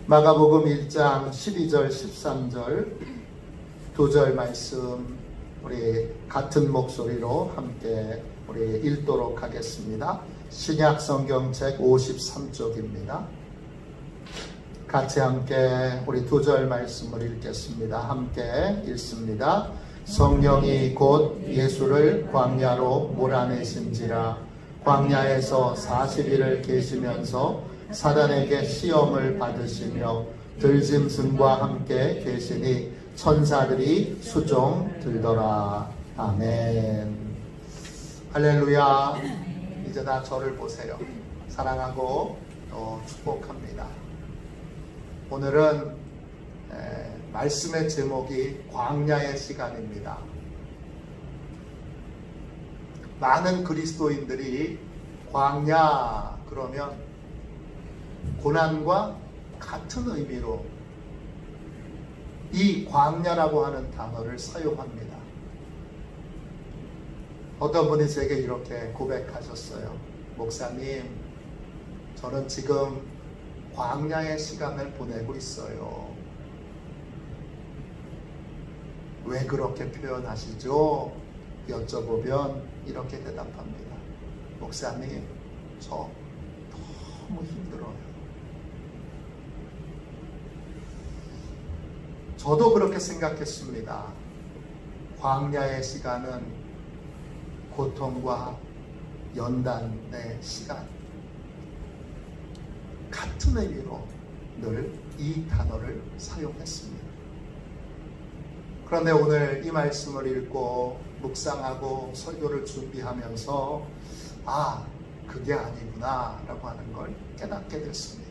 마가복음 1장 12절 13절 두 절 말씀 우리 같은 목소리로 함께 우리 읽도록 하겠습니다. 신약 성경책 53쪽입니다. 같이 함께 우리 두 절 말씀을 읽겠습니다. 함께 읽습니다. 성령이 곧 예수를 광야로 몰아내신지라 광야에서 40일을 계시면서 사단에게 시험을 받으시며 들짐승과 함께 계시니 천사들이 수종 들더라. 아멘. 할렐루야. 이제 다 저를 보세요. 사랑하고 또 축복합니다. 오늘은 말씀의 제목이 광야의 시간입니다. 많은 그리스도인들이 광야 그러면 고난과 같은 의미로 이 광야라고 하는 단어를 사용합니다. 어떤 분이 제게 이렇게 고백하셨어요. 목사님, 저는 지금 광야의 시간을 보내고 있어요. 왜 그렇게 표현하시죠? 여쭤보면 이렇게 대답합니다. 목사님, 저 너무 힘들어요. 저도 그렇게 생각했습니다. 광야의 시간은 고통과 연단의 시간. 같은 의미로 늘 이 단어를 사용했습니다. 그런데 오늘 이 말씀을 읽고 묵상하고 설교를 준비하면서 그게 아니구나 라고 하는 걸 깨닫게 됐습니다.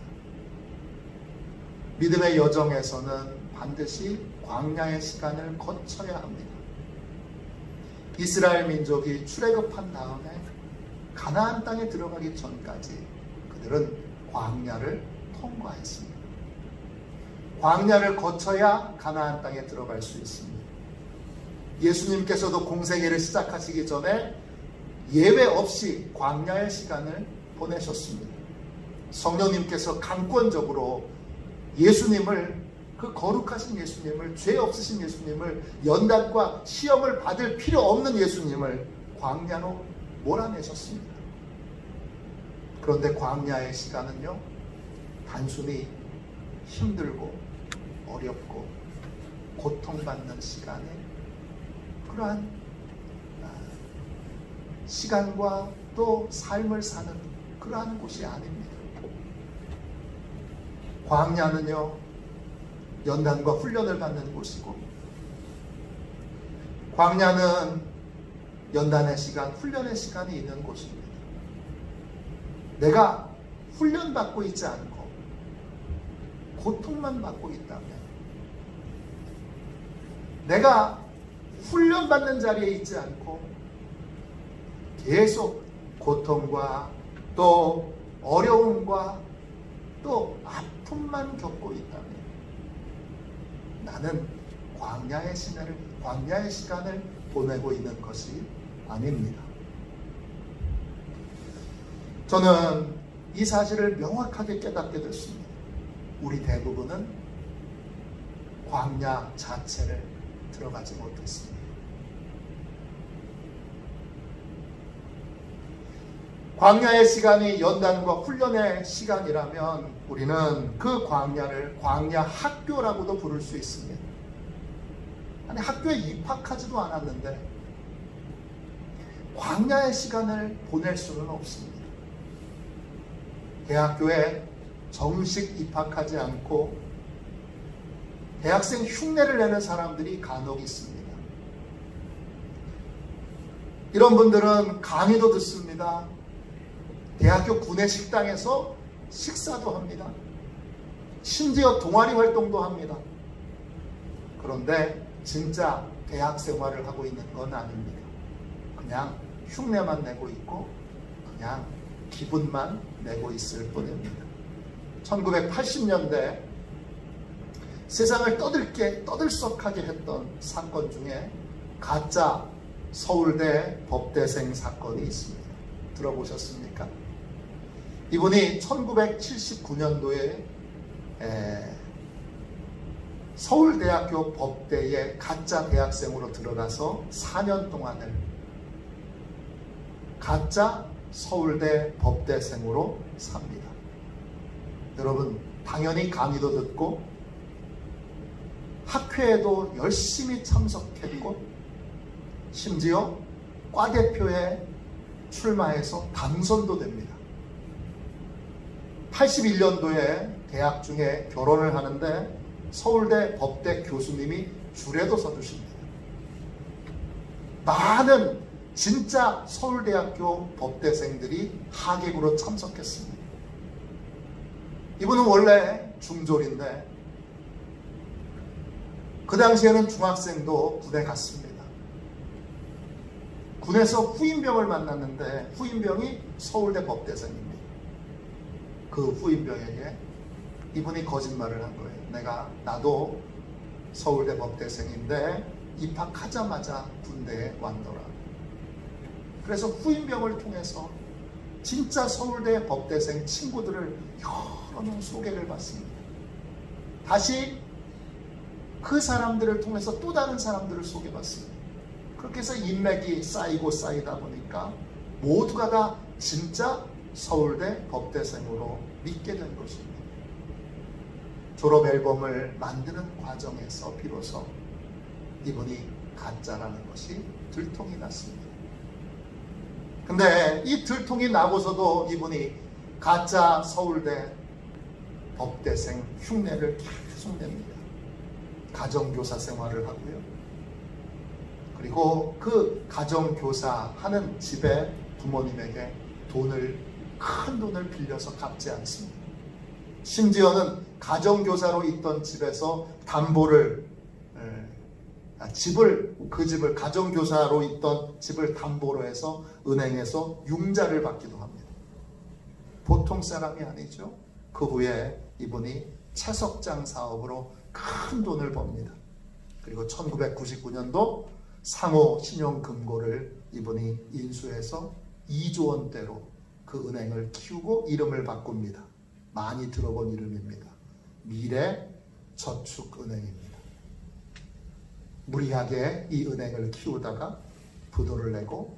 믿음의 여정에서는 반드시 광야의 시간을 거쳐야 합니다. 이스라엘 민족이 출애굽한 다음에 가나안 땅에 들어가기 전까지 그들은 광야를 통과했습니다. 광야를 거쳐야 가나안 땅에 들어갈 수 있습니다. 예수님께서도 공생애를 시작하시기 전에 예외 없이 광야의 시간을 보내셨습니다. 성령님께서 강권적으로 예수님을, 그 거룩하신 예수님을, 죄 없으신 예수님을, 연단과 시험을 받을 필요 없는 예수님을 광야로 몰아내셨습니다. 그런데 광야의 시간은요, 단순히 힘들고 어렵고 고통받는 시간에 그러한 시간과 또 삶을 사는 그러한 곳이 아닙니다. 광야는요, 연단과 훈련을 받는 곳이고, 광야는 연단의 시간, 훈련의 시간이 있는 곳입니다. 내가 훈련받고 있지 않고 고통만 받고 있다면, 내가 훈련받는 자리에 있지 않고 계속 고통과 또 어려움과 또 아픔만 겪고 있다면 나는 광야의 시간을 보내고 있는 것이 아닙니다. 저는 이 사실을 명확하게 깨닫게 됐습니다. 우리 대부분은 광야 자체를 들어가지 못했습니다. 광야의 시간이 연단과 훈련의 시간이라면 우리는 그 광야를 광야 학교라고도 부를 수 있습니다. 아니, 학교에 입학하지도 않았는데 광야의 시간을 보낼 수는 없습니다. 대학교에 정식 입학하지 않고 대학생 흉내를 내는 사람들이 간혹 있습니다. 이런 분들은 강의도 듣습니다. 대학교 구내 식당에서 식사도 합니다. 심지어 동아리 활동도 합니다. 그런데 진짜 대학 생활을 하고 있는 건 아닙니다. 그냥 흉내만 내고 있고 그냥 기분만 내고 있을 뿐입니다. 1980년대 세상을 떠들썩하게 했던 사건 중에 가짜 서울대 법대생 사건이 있습니다. 들어보셨습니까? 이분이 1979년도에 서울대학교 법대에 가짜 대학생으로 들어가서 4년 동안을 가짜 서울대 법대생으로 삽니다. 여러분, 당연히 강의도 듣고 학회에도 열심히 참석했고 심지어 과대표에 출마해서 당선도 됩니다. 81년도에 대학 중에 결혼을 하는데 서울대 법대 교수님이 줄에도 서주십니다. 많은 진짜 서울대학교 법대생들이 하객으로 참석했습니다. 이분은 원래 중졸인데 그 당시에는 중학생도 군에 갔습니다. 군에서 후임병을 만났는데 후임병이 서울대 법대생입니다. 그 후임병에게 이분이 거짓말을 한 거예요. 나도 서울대 법대생인데 입학하자마자 군대에 왔더라. 그래서 후임병을 통해서 진짜 서울대 법대생 친구들을 여러 명 소개를 받습니다. 다시 그 사람들을 통해서 또 다른 사람들을 소개받습니다. 그렇게 해서 인맥이 쌓이고 쌓이다 보니까 모두가 다 진짜 서울대 법대생으로 믿게 된 것입니다. 졸업 앨범을 만드는 과정에서 비로소 이분이 가짜라는 것이 들통이 났습니다. 근데 이 들통이 나고서도 이분이 가짜 서울대 법대생 흉내를 계속 냅니다. 가정교사 생활을 하고요. 그리고 그 가정교사 하는 집에 부모님에게 큰 돈을 빌려서 갚지 않습니다. 심지어는 가정교사로 있던 집에서 그 집을 가정교사로 있던 집을 담보로 해서 은행에서 융자를 받기도 합니다. 보통 사람이 아니죠. 그 후에 이분이 채석장 사업으로 큰 돈을 법니다. 그리고 1999년도 상호 신용금고를 이분이 인수해서 2조 원대로 그 은행을 키우고 이름을 바꿉니다. 많이 들어본 이름입니다. 미래저축은행입니다. 무리하게 이 은행을 키우다가 부도를 내고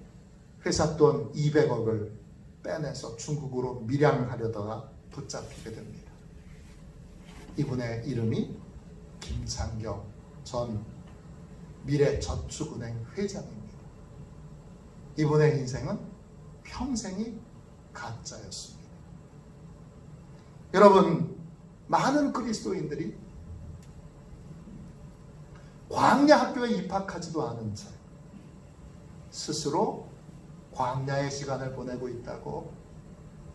회사 돈 200억을 빼내서 중국으로 밀양하려다가 붙잡히게 됩니다. 이분의 이름이 김창경 전 미래저축은행 회장입니다. 이분의 인생은 평생이 가짜였습니다. 여러분, 많은 그리스도인들이 광야 학교에 입학하지도 않은 채 스스로 광야의 시간을 보내고 있다고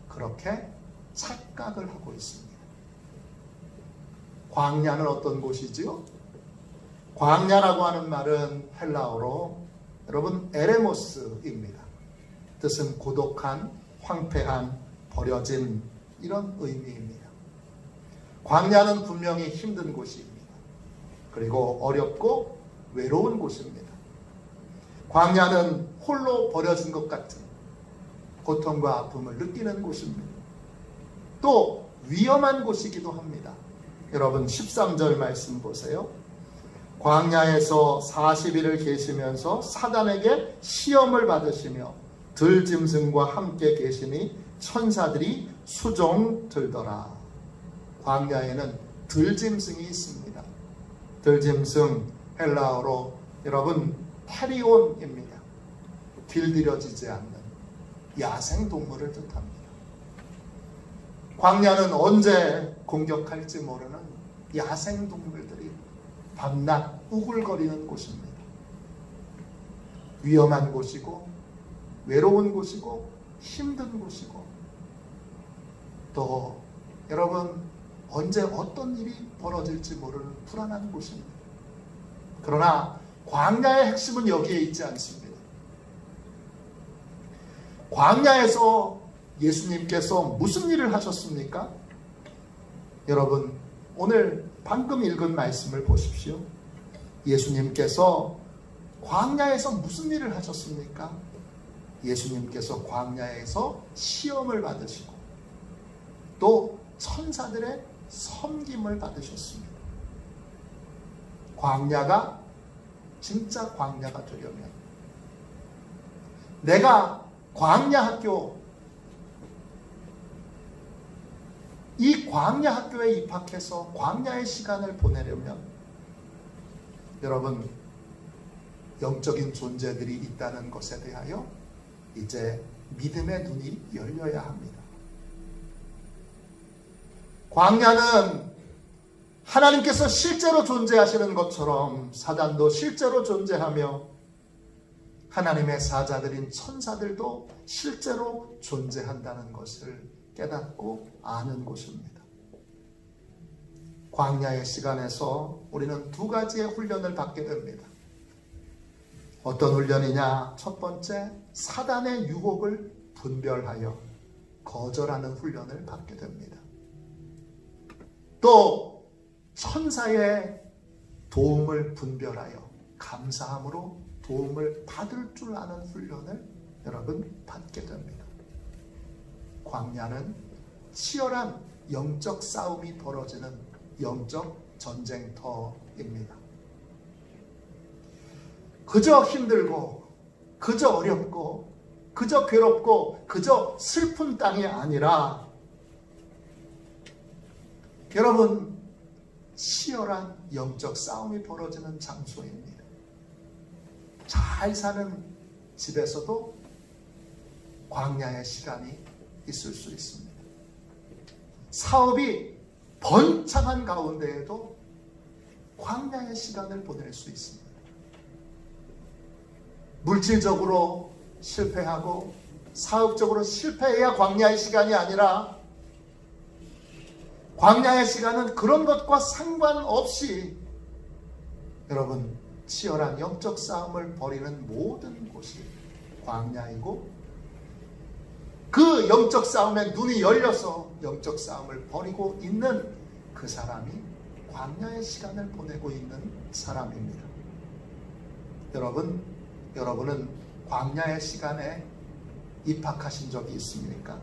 그렇게 착각을 하고 있습니다. 광야는 어떤 곳이지요? 광야라고 하는 말은 헬라어로 여러분 에레모스입니다. 뜻은 고독한, 황폐한, 버려진 이런 의미입니다. 광야는 분명히 힘든 곳입니다. 그리고 어렵고 외로운 곳입니다. 광야는 홀로 버려진 것 같은 고통과 아픔을 느끼는 곳입니다. 또 위험한 곳이기도 합니다. 여러분 13절 말씀 보세요. 광야에서 40일을 계시면서 사단에게 시험을 받으시며 들짐승과 함께 계시니 천사들이 수종 들더라. 광야에는 들짐승이 있습니다. 들짐승 헬라어로 여러분 테리온입니다. 길들여지지 않는 야생동물을 뜻합니다. 광야는 언제 공격할지 모르는 야생동물들이 밤낮 우글거리는 곳입니다. 위험한 곳이고 외로운 곳이고 힘든 곳이고 또 여러분 언제 어떤 일이 벌어질지 모르는 불안한 곳입니다. 그러나 광야의 핵심은 여기에 있지 않습니다. 광야에서 예수님께서 무슨 일을 하셨습니까? 여러분 오늘 방금 읽은 말씀을 보십시오. 예수님께서 광야에서 무슨 일을 하셨습니까? 예수님께서 광야에서 시험을 받으시고 또 천사들의 섬김을 받으셨습니다. 광야가 진짜 광야가 되려면 내가 광야 학교, 이 광야 학교에 입학해서 광야의 시간을 보내려면 여러분 영적인 존재들이 있다는 것에 대하여 이제 믿음의 눈이 열려야 합니다. 광야는 하나님께서 실제로 존재하시는 것처럼 사단도 실제로 존재하며 하나님의 사자들인 천사들도 실제로 존재한다는 것을 깨닫고 아는 곳입니다. 광야의 시간에서 우리는 두 가지의 훈련을 받게 됩니다. 어떤 훈련이냐? 첫 번째, 사단의 유혹을 분별하여 거절하는 훈련을 받게 됩니다. 또 천사의 도움을 분별하여 감사함으로 도움을 받을 줄 아는 훈련을 여러분 받게 됩니다. 광야는 치열한 영적 싸움이 벌어지는 영적 전쟁터입니다. 그저 힘들고 그저 어렵고 그저 괴롭고 그저 슬픈 땅이 아니라 여러분 치열한 영적 싸움이 벌어지는 장소입니다. 잘 사는 집에서도 광야의 시간이 있을 수 있습니다. 사업이 번창한 가운데에도 광야의 시간을 보낼 수 있습니다. 물질적으로 실패하고 사업적으로 실패해야 광야의 시간이 아니라 광야의 시간은 그런 것과 상관없이 여러분 치열한 영적 싸움을 벌이는 모든 곳이 광야이고 그 영적 싸움에 눈이 열려서 영적 싸움을 벌이고 있는 그 사람이 광야의 시간을 보내고 있는 사람입니다. 여러분은 광야의 시간에 입학하신 적이 있습니까?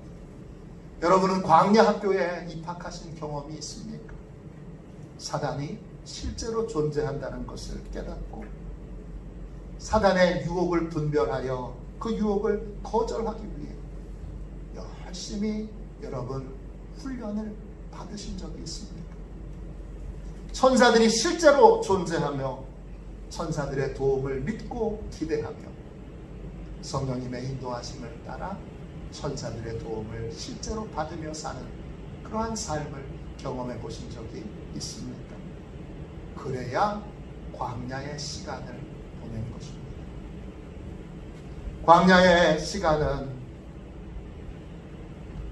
여러분은 광야 학교에 입학하신 경험이 있습니까? 사단이 실제로 존재한다는 것을 깨닫고 사단의 유혹을 분별하여 그 유혹을 거절하기 위해 열심히 여러분 훈련을 받으신 적이 있습니까? 천사들이 실제로 존재하며 천사들의 도움을 믿고 기대하며 성령님의 인도하심을 따라 천사들의 도움을 실제로 받으며 사는 그러한 삶을 경험해 보신 적이 있습니까? 그래야 광야의 시간을 보낸 것입니다. 광야의 시간은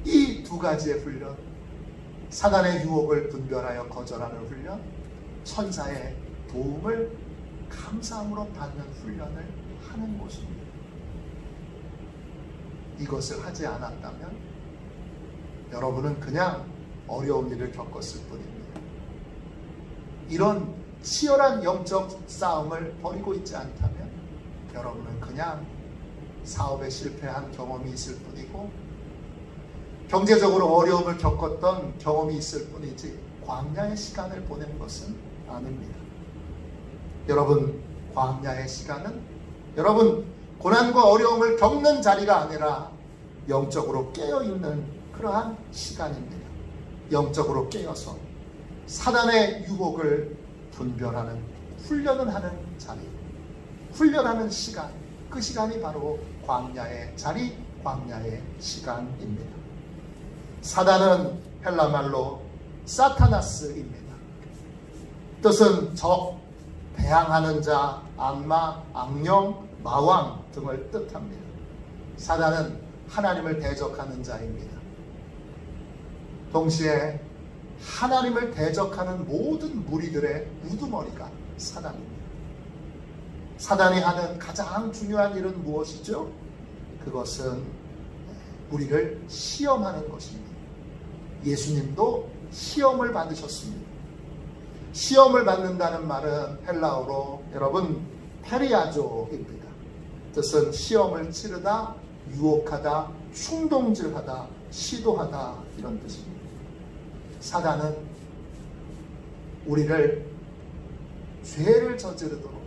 이 두 가지의 훈련, 사단의 유혹을 분별하여 거절하는 훈련, 천사의 도움을 감사함으로 받는 훈련을 하는 곳입니다. 이것을 하지 않았다면 여러분은 그냥 어려운 일을 겪었을 뿐입니다. 이런 치열한 영적 싸움을 벌이고 있지 않다면 여러분은 그냥 사업에 실패한 경험이 있을 뿐이고 경제적으로 어려움을 겪었던 경험이 있을 뿐이지 광야의 시간을 보낸 것은 아닙니다. 여러분, 광야의 시간은 여러분 고난과 어려움을 겪는 자리가 아니라 영적으로 깨어있는 그러한 시간입니다. 영적으로 깨어서 사단의 유혹을 분별하는 훈련을 하는 자리, 훈련하는 시간, 그 시간이 바로 광야의 자리, 광야의 시간입니다. 사단은 헬라말로 사타나스입니다. 뜻은 적, 배항하는 자, 악마, 악령, 마왕 등을 뜻합니다. 사단은 하나님을 대적하는 자입니다. 동시에 하나님을 대적하는 모든 무리들의 우두머리가 사단입니다. 사단이 하는 가장 중요한 일은 무엇이죠? 그것은 우리를 시험하는 것입니다. 예수님도 시험을 받으셨습니다. 시험을 받는다는 말은 헬라어로 여러분 페리아조입니다. 뜻은 시험을 치르다, 유혹하다, 충동질하다, 시도하다 이런 뜻입니다. 사단은 우리를 죄를 저지르도록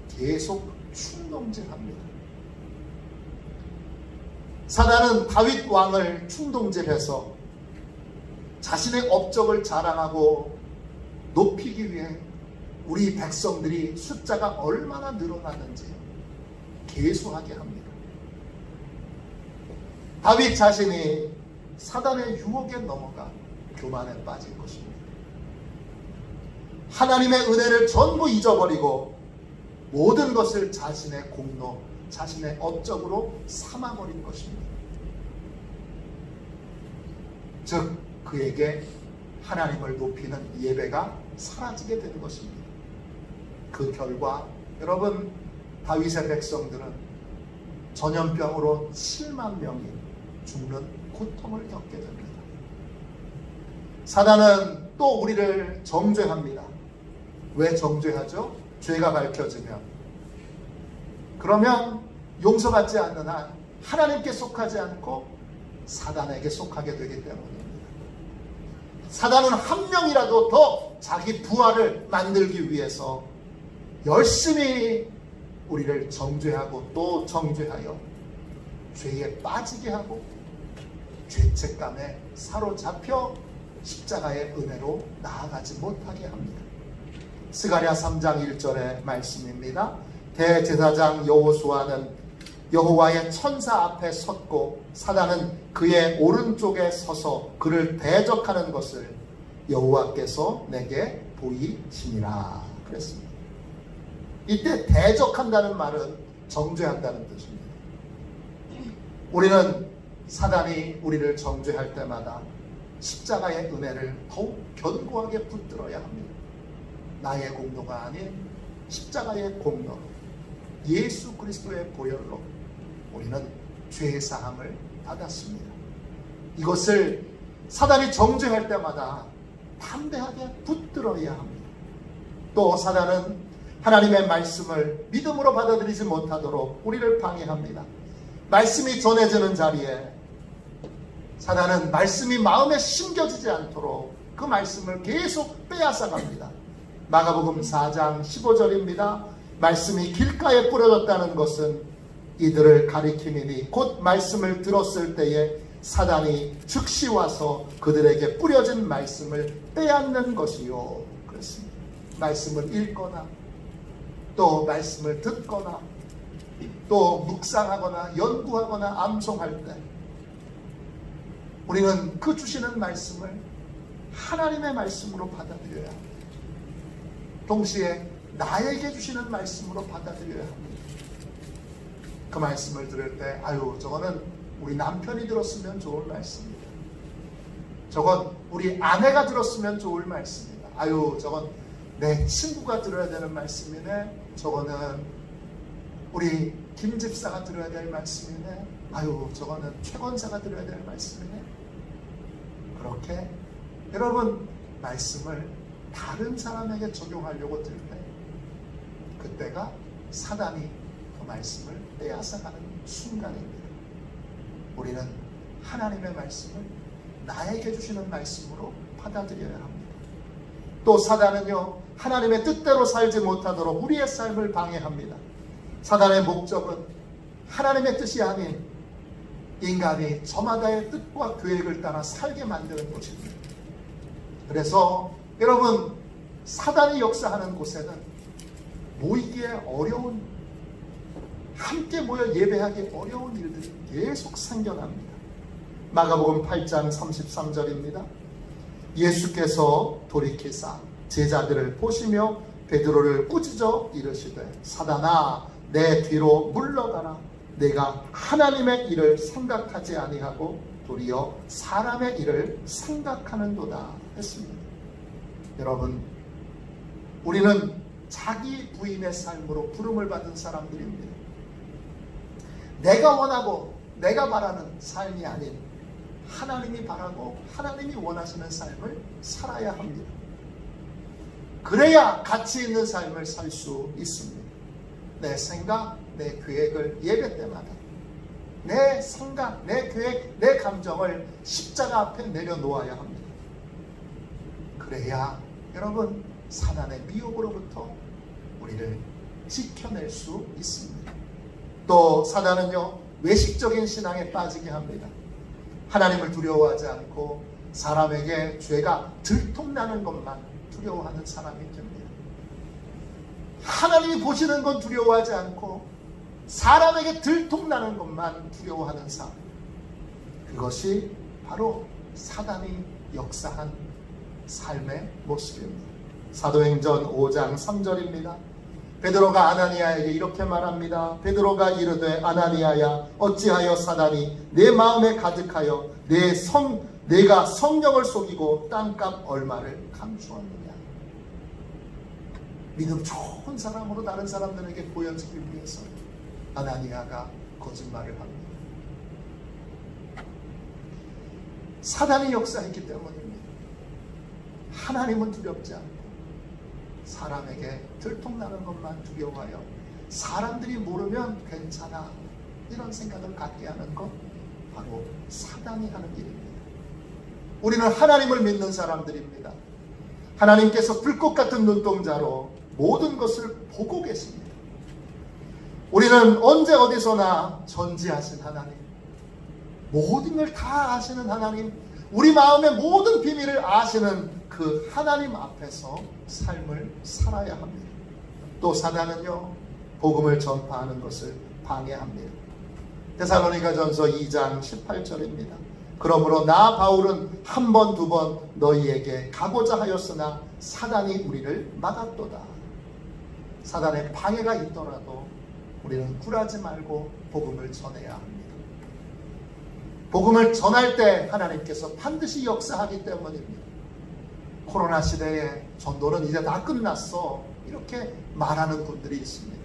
계속 충동질합니다. 사단은 다윗 왕을 충동질해서 자신의 업적을 자랑하고 높이기 위해 우리 백성들이 숫자가 얼마나 늘어나는지 계수하게 합니다. 다윗 자신이 사단의 유혹에 넘어가 교만에 빠질 것입니다. 하나님의 은혜를 전부 잊어버리고 모든 것을 자신의 공로, 자신의 업적으로 삼아버린 것입니다. 즉 그에게 하나님을 높이는 예배가 사라지게 되는 것입니다. 그 결과 여러분, 다윗의 백성들은 전염병으로 7만 명이 죽는 고통을 겪게 됩니다. 사단은 또 우리를 정죄합니다. 왜 정죄하죠? 죄가 밝혀지면, 그러면 용서받지 않는 한 하나님께 속하지 않고 사단에게 속하게 되기 때문입니다. 사단은 한 명이라도 더 자기 부하를 만들기 위해서 열심히 우리를 정죄하고 또 정죄하여 죄에 빠지게 하고 죄책감에 사로잡혀 십자가의 은혜로 나아가지 못하게 합니다. 스가랴 3장 1절의 말씀입니다. 대제사장 여호수아는 여호와의 천사 앞에 섰고 사단은 그의 오른쪽에 서서 그를 대적하는 것을 여호와께서 내게 보이시니라 그랬습니다. 이때 대적한다는 말은 정죄한다는 뜻입니다. 우리는 사단이 우리를 정죄할 때마다 십자가의 은혜를 더욱 견고하게 붙들어야 합니다. 나의 공로가 아닌 십자가의 공로, 예수 그리스도의 보혈로 우리는 죄의 사함을 받았습니다. 이것을 사단이 정죄할 때마다 담대하게 붙들어야 합니다. 또 사단은 하나님의 말씀을 믿음으로 받아들이지 못하도록 우리를 방해합니다. 말씀이 전해지는 자리에 사단은 말씀이 마음에 심겨지지 않도록 그 말씀을 계속 빼앗아갑니다. 마가복음 4장 15절입니다. 말씀이 길가에 뿌려졌다는 것은 이들을 가리킴이니 곧 말씀을 들었을 때에 사단이 즉시 와서 그들에게 뿌려진 말씀을 빼앗는 것이요. 그렇습니다. 말씀을 읽거나 또 말씀을 듣거나 또 묵상하거나 연구하거나 암송할 때 우리는 그 주시는 말씀을 하나님의 말씀으로 받아들여야 합니다. 동시에 나에게 주시는 말씀으로 받아들여야 합니다. 그 말씀을 들을 때 아유 저거는 우리 남편이 들었으면 좋을 말씀입니다. 저건 우리 아내가 들었으면 좋을 말씀입니다. 아유 저건 내 친구가 들어야 되는 말씀이네. 저거는 우리 김 집사가 들어야 될 말씀이네. 아유 저거는 최 권사가 들어야 될 말씀이네. 그렇게 여러분 말씀을 다른 사람에게 적용하려고 들 때 그때가 사단이 그 말씀을 빼앗아가는 순간입니다. 우리는 하나님의 말씀을 나에게 주시는 말씀으로 받아들여야 합니다. 또 사단은요 하나님의 뜻대로 살지 못하도록 우리의 삶을 방해합니다. 사단의 목적은 하나님의 뜻이 아닌 인간이 저마다의 뜻과 계획을 따라 살게 만드는 것입니다. 그래서 여러분 사단이 역사하는 곳에는 모이기에 어려운, 함께 모여 예배하기 어려운 일들이 계속 생겨납니다. 마가복음 8장 33절입니다. 예수께서 돌이키사 제자들을 보시며 베드로를 꾸짖어 이르시되 사단아 내 뒤로 물러가라. 내가 하나님의 일을 생각하지 아니하고 도리어 사람의 일을 생각하는도다 했습니다. 여러분 우리는 자기 부인의 삶으로 부름을 받은 사람들입니다. 내가 원하고 내가 바라는 삶이 아닌 하나님이 바라고 하나님이 원하시는 삶을 살아야 합니다. 그래야 가치 있는 삶을 살 수 있습니다. 내 생각, 내 계획을 예배 때마다 내 생각, 내 계획, 내 감정을 십자가 앞에 내려놓아야 합니다. 그래야 여러분 사단의 미혹으로부터 우리를 지켜낼 수 있습니다. 또 사단은요, 외식적인 신앙에 빠지게 합니다. 하나님을 두려워하지 않고 사람에게 죄가 들통나는 것만 두려워하는 사람이 됩니다. 하나님이 보시는 건 두려워하지 않고 사람에게 들통나는 것만 두려워하는 삶, 그것이 바로 사단이 역사한 삶의 모습입니다. 사도행전 5장 3절입니다. 베드로가 아나니아에게 이렇게 말합니다. 베드로가 이르되 아나니아야, 어찌하여 사단이 내 마음에 가득하여 내가 성령을 속이고 땅값 얼마를 감추었느냐. 믿음 좋은 사람으로 다른 사람들에게 보여지기 위해서 아나니아가 거짓말을 합니다. 사단이 역사했기 때문입니다. 하나님은 두렵지 않고 사람에게 들통나는 것만 두려워하여 사람들이 모르면 괜찮아, 이런 생각을 갖게 하는 것, 바로 사단이 하는 일입니다. 우리는 하나님을 믿는 사람들입니다. 하나님께서 불꽃 같은 눈동자로 모든 것을 보고 계십니다. 우리는 언제 어디서나 전지하신 하나님, 모든 걸 다 아시는 하나님, 우리 마음의 모든 비밀을 아시는 그 하나님 앞에서 삶을 살아야 합니다. 또 사단은요, 복음을 전파하는 것을 방해합니다. 데살로니가전서 2장 18절입니다. 그러므로 나 바울은 한 번, 두 번 너희에게 가고자 하였으나 사단이 우리를 막았도다. 사단의 방해가 있더라도 우리는 굴하지 말고 복음을 전해야 합니다. 복음을 전할 때 하나님께서 반드시 역사하기 때문입니다. 코로나 시대에 전도는 이제 다 끝났어, 이렇게 말하는 분들이 있습니다.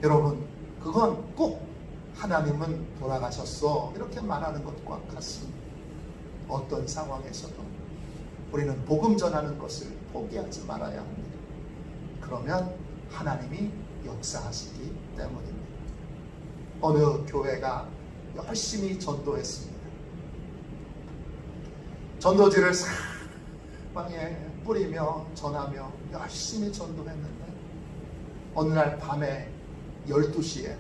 여러분, 그건 꼭 하나님은 돌아가셨어, 이렇게 말하는 것과 같습니다. 어떤 상황에서도 우리는 복음 전하는 것을 포기하지 말아야 합니다. 그러면 하나님이 역사하시기 때문입니다. 어느 교회가 열심히 전도했습니다. 전도지를 사방에 뿌리며 전하며 열심히 전도했는데 어느 날 밤에 12시에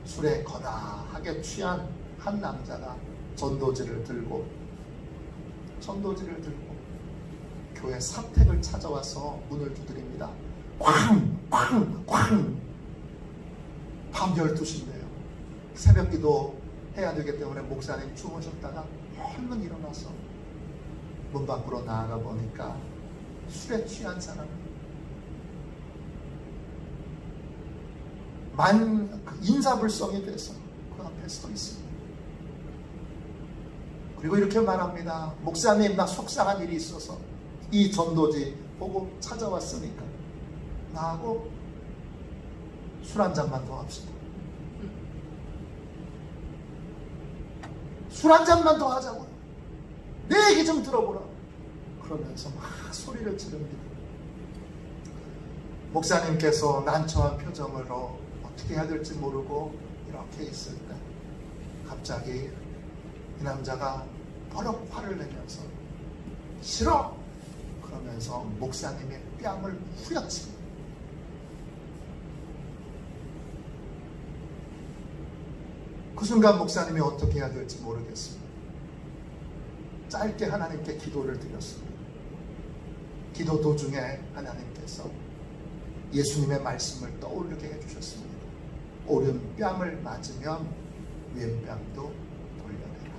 술에 거나하게 취한 한 남자가 전도지를 들고 교회 사택을 찾아와서 문을 두드립니다. 쾅! 밤 12시인데요. 새벽기도 해야 되기 때문에 목사님 주무셨다가 얼른 일어나서 문 밖으로 나아가 보니까 술에 취한 사람, 인사불성이 돼서 그 앞에 서 있습니다. 그리고 이렇게 말합니다. 목사님, 나 속상한 일이 있어서 이 전도지 보고 찾아왔으니까 나하고 술 한 잔만 더 합시다. 술 한 잔만 더 하자고요. 내 얘기 좀 들어보라. 그러면서 막 소리를 지릅니다. 목사님께서 난처한 표정으로 어떻게 해야 될지 모르고 이렇게 있을 때 갑자기 이 남자가 버럭 화를 내면서 싫어! 그러면서 목사님의 뺨을 후려칩니다. 그 순간 목사님이 어떻게 해야 될지 모르겠습니다. 짧게 하나님께 기도를 드렸습니다. 기도 도중에 하나님께서 예수님의 말씀을 떠올리게 해주셨습니다. 오른 뺨을 맞으면 왼뺨도 돌려내라.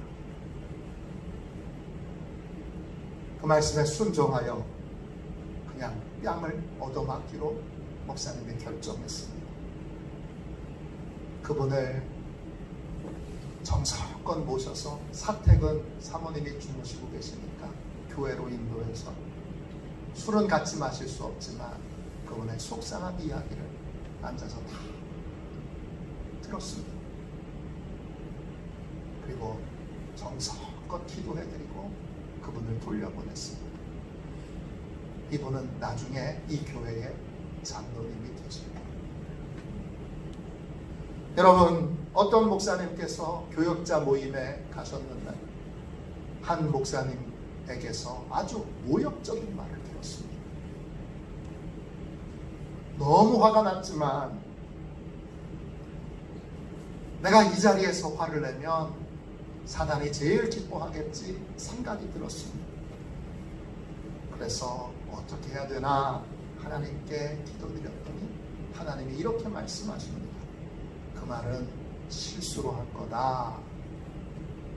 그 말씀에 순종하여 그냥 뺨을 얻어맞기로 목사님이 결정했습니다. 그분을 정성껏 모셔서, 사택은 사모님이 주무시고 계시니까 교회로 인도해서, 술은 같이 마실 수 없지만 그분의 속상한 이야기를 앉아서 다 들었습니다. 그리고 정성껏 기도해드리고 그분을 돌려보냈습니다. 이분은 나중에 이 교회의 장로님이 되십니다. 여러분, 어떤 목사님께서 교역자 모임에 가셨는데 한 목사님 목사님에게서 아주 모욕적인 말을 들었습니다. 너무 화가 났지만 내가 이 자리에서 화를 내면 사단이 제일 기뻐하겠지 생각이 들었습니다. 그래서 어떻게 해야 되나 하나님께 기도드렸더니 하나님이 이렇게 말씀하십니다. 그 말은 실수로 할 거다.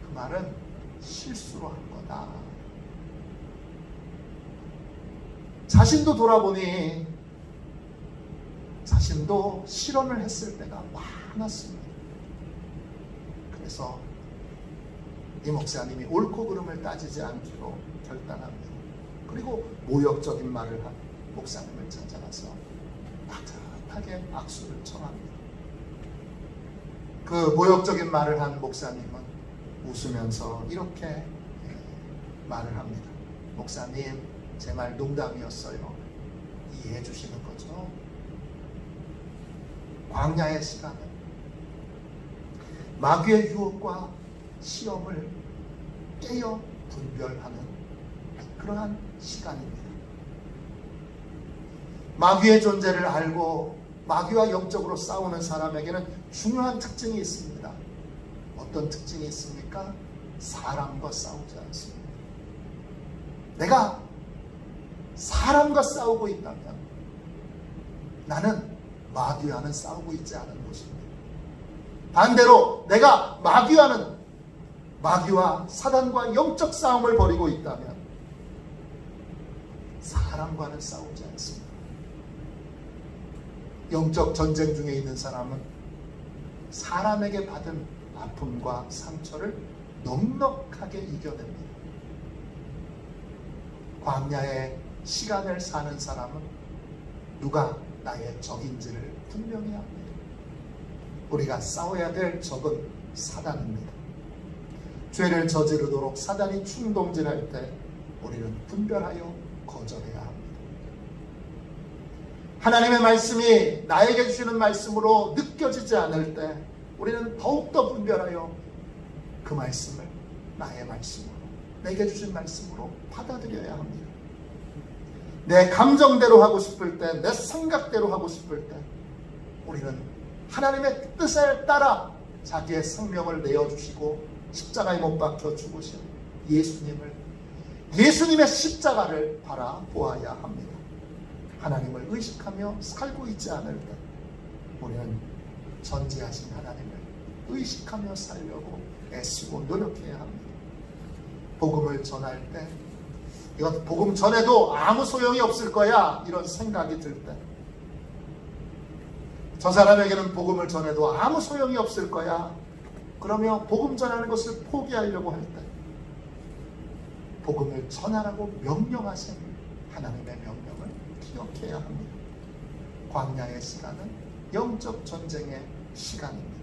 그 말은 실수로 할 거다. 자신도 돌아보니 자신도 실언을 했을 때가 많았습니다. 그래서 이 목사님이 옳고 그름을 따지지 않기로 결단합니다. 그리고 모욕적인 말을 한 목사님을 찾아가서 따뜻하게 악수를 청합니다. 그 모욕적인 말을 한 목사님은 웃으면서 이렇게 말을 합니다. 목사님, 제 말 농담이었어요. 이해해 주시는 거죠? 광야의 시간은 마귀의 유혹과 시험을 깨어 분별하는 그러한 시간입니다. 마귀의 존재를 알고 마귀와 영적으로 싸우는 사람에게는 중요한 특징이 있습니다. 어떤 특징이 있습니까? 사람과 싸우지 않습니다. 내가 사람과 싸우고 있다면 나는 마귀와는 싸우고 있지 않은 것입니다. 반대로 내가 마귀와 사단과 영적 싸움을 벌이고 있다면 사람과는 싸우지 않습니다. 영적 전쟁 중에 있는 사람은 사람에게 받은 아픔과 상처를 넉넉하게 이겨냅니다. 광야의 시간을 사는 사람은 누가 나의 적인지를 분명히 합니다. 우리가 싸워야 될 적은 사단입니다. 죄를 저지르도록 사단이 충동질할 때 우리는 분별하여 거절해야 합니다. 하나님의 말씀이 나에게 주시는 말씀으로 느껴지지 않을 때 우리는 더욱더 분별하여 그 말씀을 나의 말씀으로, 내게 주신 말씀으로 받아들여야 합니다. 내 감정대로 하고 싶을 때, 내 생각대로 하고 싶을 때 우리는 하나님의 뜻에 따라 자기의 생명을 내어주시고 십자가에 못 박혀 죽으신 예수님의 십자가를 바라보아야 합니다. 하나님을 의식하며 살고 있지 않을 때 우리는 전지하신 하나님을 의식하며 살려고 애쓰고 노력해야 합니다. 복음을 전할 때 이건 복음 전에도 아무 소용이 없을 거야 이런 생각이 들 때, 저 사람에게는 복음을 전해도 아무 소용이 없을 거야 그러며 복음 전하는 것을 포기하려고 할 때 복음을 전하라고 명령하신 하나님의 명령을 기억해야 합니다. 광야의 시간은 영적 전쟁의 시간입니다.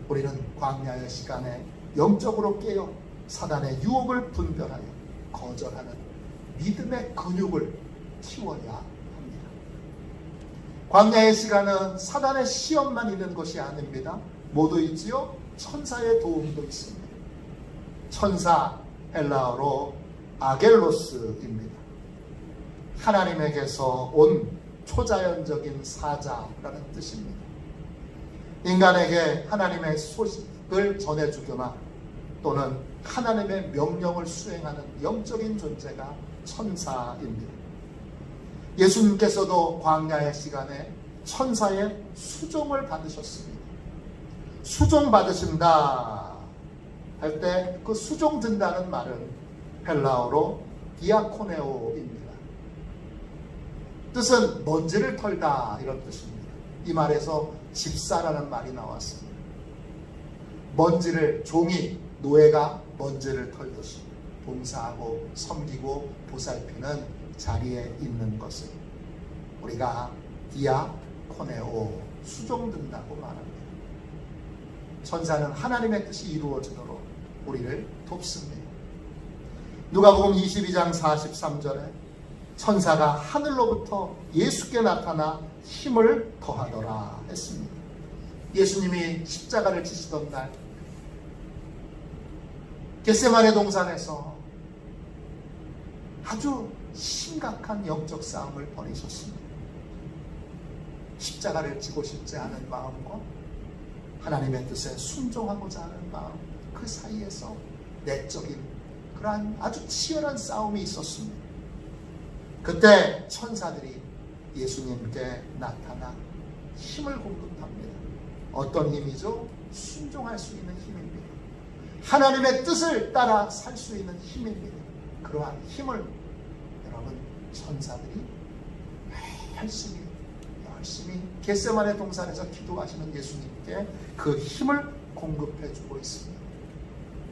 우리는 광야의 시간에 영적으로 깨어 사단의 유혹을 분별하여 거절하는 믿음의 근육을 키워야 합니다. 광야의 시간은 사단의 시험만 있는 것이 아닙니다. 뭐도 있지요? 천사의 도움도 있습니다. 천사, 헬라어로 아겔로스입니다. 하나님에게서 온 초자연적인 사자라는 뜻입니다. 인간에게 하나님의 소식을 전해주거나 또는 하나님의 명령을 수행하는 영적인 존재가 천사입니다. 예수님께서도 광야의 시간에 천사의 수종을 받으셨습니다. 수종 받으신다 할 때 그 수종 든다는 말은 헬라어로 디아코네오입니다. 뜻은 먼지를 털다 이런 뜻입니다. 이 말에서 집사라는 말이 나왔습니다. 먼지를, 종이, 노예가 먼지를 털듯이 봉사하고 섬기고 보살피는 자리에 있는 것을 우리가 디아코네오, 수종든다고 말합니다. 천사는 하나님의 뜻이 이루어지도록 우리를 돕습니다. 누가복음 22장 43절에 천사가 하늘로부터 예수께 나타나 힘을 더하더라 했습니다. 예수님이 십자가를 지시던 날 겟세마네 동산에서 아주 심각한 영적 싸움을 벌이셨습니다. 십자가를 지고 싶지 않은 마음과 하나님의 뜻에 순종하고자 하는 마음, 그 사이에서 내적인 그러한 아주 치열한 싸움이 있었습니다. 그때 천사들이 예수님께 나타나 힘을 공급합니다. 어떤 힘이죠? 순종할 수 있는 힘입니다. 하나님의 뜻을 따라 살 수 있는 힘입니다. 그러한 힘을 여러분 천사들이 열심히 겟세마네 동산에서 기도하시는 예수님께 그 힘을 공급해 주고 있습니다.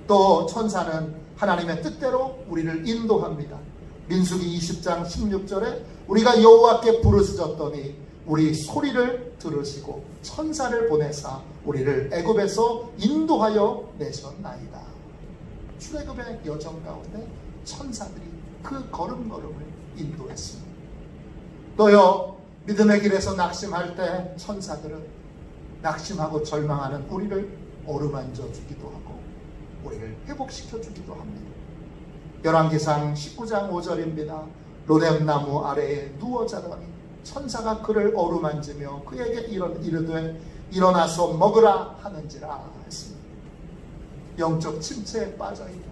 또 천사는 하나님의 뜻대로 우리를 인도합니다. 민수기 20장 16절에 우리가 여호와께 부르짖었더니 우리 소리를 들으시고 천사를 보내사 우리를 애굽에서 인도하여 내셨나이다. 출애굽의 여정 가운데 천사들이 그 걸음걸음을 인도했습니다. 또요, 믿음의 길에서 낙심할 때 천사들은 낙심하고 절망하는 우리를 어루만져 주기도 하고 우리를 회복시켜 주기도 합니다. 열왕기상 19장 5절입니다. 로뎀나무 아래에 누워 자더니 천사가 그를 어루만지며 그에게 이르되 일어나서 먹으라 하는지라 했습니다. 영적 침체에 빠져있는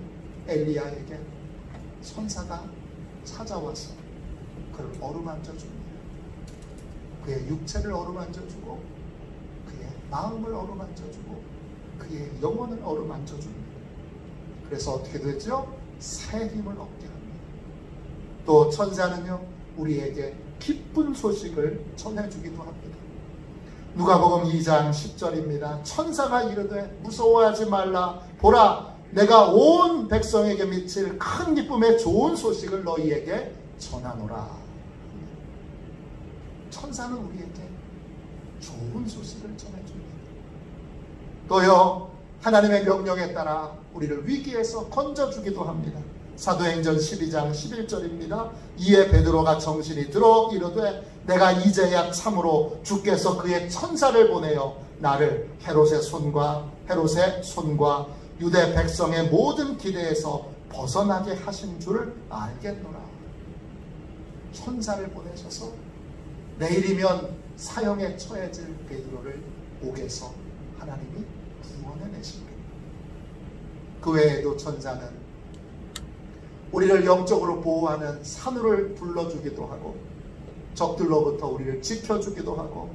엘리야에게 천사가 찾아와서 그를 어루만져 줍니다. 그의 육체를 어루만져 주고 그의 마음을 어루만져 주고 그의 영혼을 어루만져 줍니다. 그래서 어떻게 되죠? 새 힘을 얻게 합니다. 또 천사는요, 우리에게 기쁜 소식을 전해주기도 합니다. 누가복음 2장 10절입니다. 천사가 이르되 무서워하지 말라. 보라, 내가 온 백성에게 미칠 큰 기쁨의 좋은 소식을 너희에게 전하노라. 천사는 우리에게 좋은 소식을 전해줍니다. 또요, 하나님의 명령에 따라 우리를 위기에서 건져주기도 합니다. 사도행전 12장 11절입니다. 이에 베드로가 정신이 들어 이르되 내가 이제야 참으로 주께서 그의 천사를 보내어 나를 헤롯의 손과 유대 백성의 모든 기대에서 벗어나게 하신 줄을 알겠노라. 천사를 보내셔서 내일이면 사형에 처해질 베드로를 옥에서 하나님이 구원해내십니다. 그 외에도 천사는 우리를 영적으로 보호하는 산울을 불러주기도 하고 적들로부터 우리를 지켜주기도 하고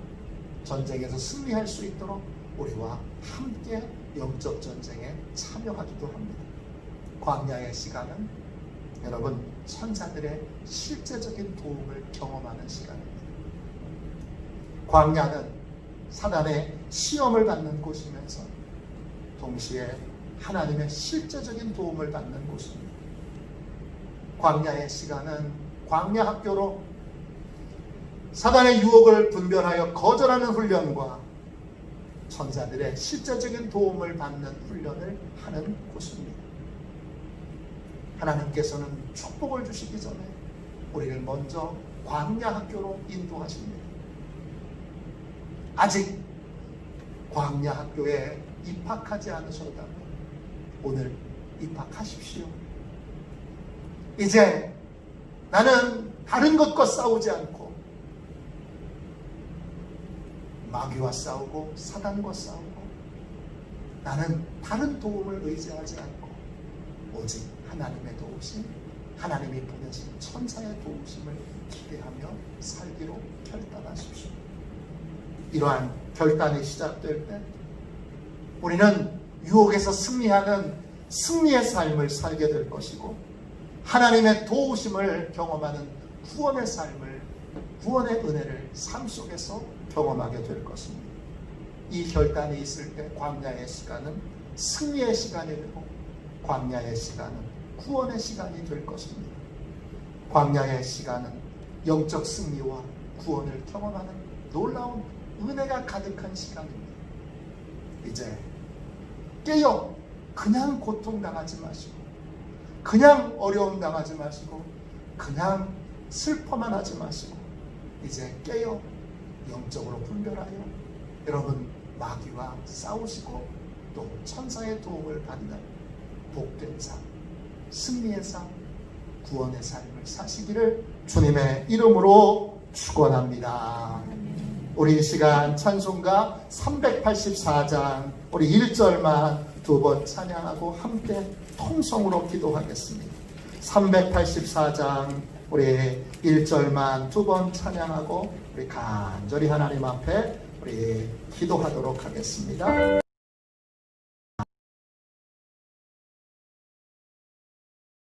전쟁에서 승리할 수 있도록 우리와 함께 영적 전쟁에 참여하기도 합니다. 광야의 시간은 여러분 천사들의 실제적인 도움을 경험하는 시간입니다. 광야는 사단의 시험을 받는 곳이면서 동시에 하나님의 실제적인 도움을 받는 곳입니다. 광야의 시간은 광야 학교로 사단의 유혹을 분별하여 거절하는 훈련과 천사들의 실제적인 도움을 받는 훈련을 하는 곳입니다. 하나님께서는 축복을 주시기 전에 우리를 먼저 광야 학교로 인도하십니다. 아직 광야 학교에 입학하지 않으셨다면 오늘 입학하십시오. 이제 나는 다른 것과 싸우지 않고 마귀와 싸우고 사단과 싸우고 나는 다른 도움을 의지하지 않고 오직 하나님의 도우심, 하나님이 보내신 천사의 도우심을 기대하며 살기로 결단하십시오. 이러한 결단이 시작될 때 우리는 유혹에서 승리하는 승리의 삶을 살게 될 것이고 하나님의 도우심을 경험하는 구원의 삶을, 구원의 은혜를 삶 속에서 경험하게 될 것입니다. 이 결단이 있을 때 광야의 시간은 승리의 시간이 되고 광야의 시간은 구원의 시간이 될 것입니다. 광야의 시간은 영적 승리와 구원을 경험하는 놀라운 은혜가 가득한 시간입니다. 이제 깨어 그냥 고통당하지 마시고 그냥 어려움 당하지 마시고 그냥 슬퍼만 하지 마시고 이제 깨어 영적으로 분별하여 여러분 마귀와 싸우시고 또 천사의 도움을 받는 복된 삶, 승리의 삶, 구원의 삶을 사시기를 주님의 이름으로 축원합니다. 우리 이 시간 찬송가 384장 우리 1절만 두 번 찬양하고 함께 통성으로 기도하겠습니다. 384장 우리 1절만 두 번 찬양하고 우리 간절히 하나님 앞에 우리 기도하도록 하겠습니다.